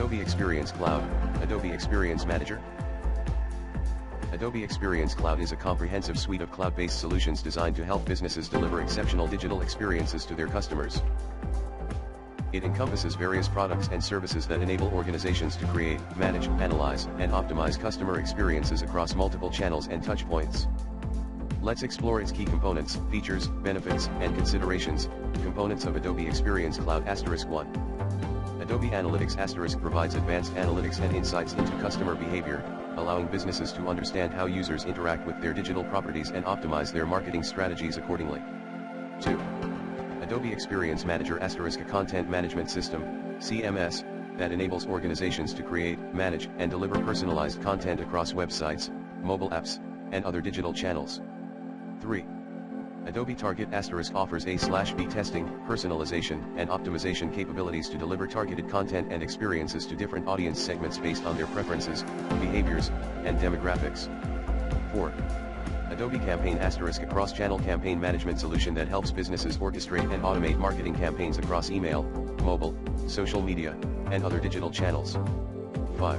Adobe Experience Cloud, Adobe Experience Manager. Adobe Experience Cloud is a comprehensive suite of cloud-based solutions designed to help businesses deliver exceptional digital experiences to their customers. It encompasses various products and services that enable organizations to create, manage, analyze, and optimize customer experiences across multiple channels and touchpoints. Let's explore its key components, features, benefits, and considerations. Components of Adobe Experience Cloud *1. Adobe Analytics provides advanced analytics and insights into customer behavior, allowing businesses to understand how users interact with their digital properties and optimize their marketing strategies accordingly. 2. Adobe Experience Manager *, a content management system, CMS, that enables organizations to create, manage, and deliver personalized content across websites, mobile apps, and other digital channels. 3. Adobe Target * offers A/B testing, personalization, and optimization capabilities to deliver targeted content and experiences to different audience segments based on their preferences, behaviors, and demographics. 4. Adobe Campaign *, a cross-channel campaign management solution that helps businesses orchestrate and automate marketing campaigns across email, mobile, social media, and other digital channels. 5.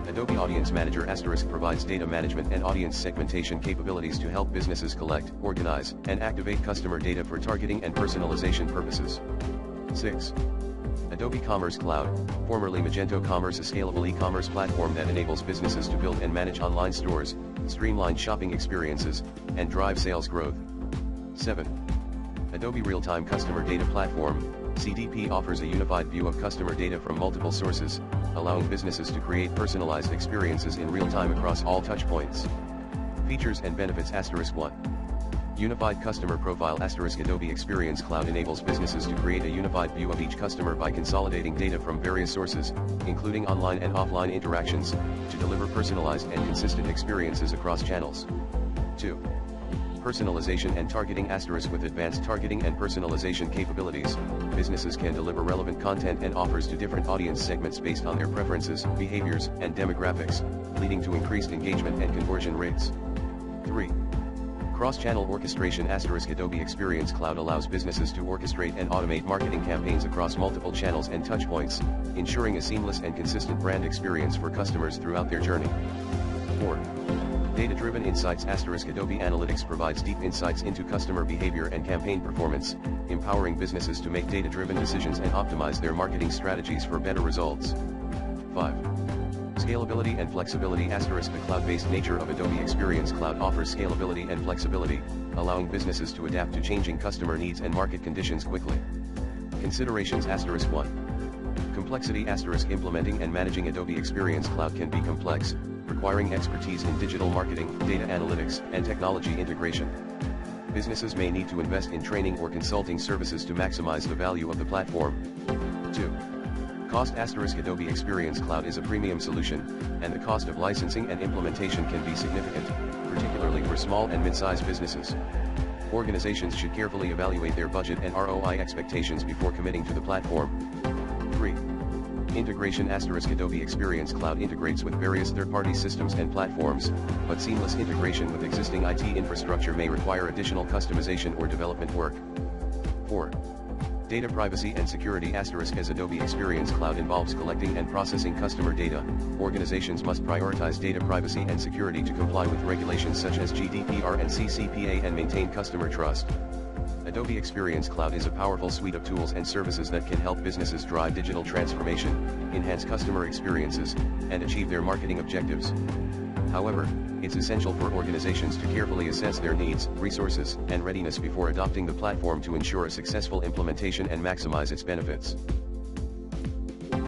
Adobe Audience Manager * provides data management and audience segmentation capabilities to help businesses collect, organize, and activate customer data for targeting and personalization purposes. 6. Adobe Commerce Cloud, formerly Magento Commerce, a scalable e-commerce platform that enables businesses to build and manage online stores, streamline shopping experiences, and drive sales growth. 7. Adobe Real-Time Customer Data Platform, CDP, offers a unified view of customer data from multiple sources, allowing businesses to create personalized experiences in real time across all touchpoints. Features and benefits *1. Unified Customer Profile * Adobe Experience Cloud enables businesses to create a unified view of each customer by consolidating data from various sources, including online and offline interactions, to deliver personalized and consistent experiences across channels. 2. Personalization and targeting * with advanced targeting and personalization capabilities, businesses can deliver relevant content and offers to different audience segments based on their preferences, behaviors, and demographics, leading to increased engagement and conversion rates. 3. Cross-channel orchestration * Adobe Experience Cloud allows businesses to orchestrate and automate marketing campaigns across multiple channels and touchpoints, ensuring a seamless and consistent brand experience for customers throughout their journey. 4. Data-driven insights * Adobe Analytics provides deep insights into customer behavior and campaign performance, empowering businesses to make data-driven decisions and optimize their marketing strategies for better results. 5. Scalability and flexibility * The cloud-based nature of Adobe Experience Cloud offers scalability and flexibility, allowing businesses to adapt to changing customer needs and market conditions quickly. Considerations *1. Complexity * implementing and managing Adobe Experience Cloud can be complex, requiring expertise in digital marketing, data analytics, and technology integration. Businesses may need to invest in training or consulting services to maximize the value of the platform. 2. Cost * Adobe Experience Cloud is a premium solution, and the cost of licensing and implementation can be significant, particularly for small and mid-sized businesses. Organizations should carefully evaluate their budget and ROI expectations before committing to the platform. 3. Integration * Adobe Experience Cloud integrates with various third-party systems and platforms, but seamless integration with existing IT infrastructure may require additional customization or development work. 4. Data privacy and security * As Adobe Experience Cloud involves collecting and processing customer data, organizations must prioritize data privacy and security to comply with regulations such as GDPR and CCPA and maintain customer trust. Adobe Experience Cloud is a powerful suite of tools and services that can help businesses drive digital transformation, enhance customer experiences, and achieve their marketing objectives. However, it's essential for organizations to carefully assess their needs, resources, and readiness before adopting the platform to ensure a successful implementation and maximize its benefits.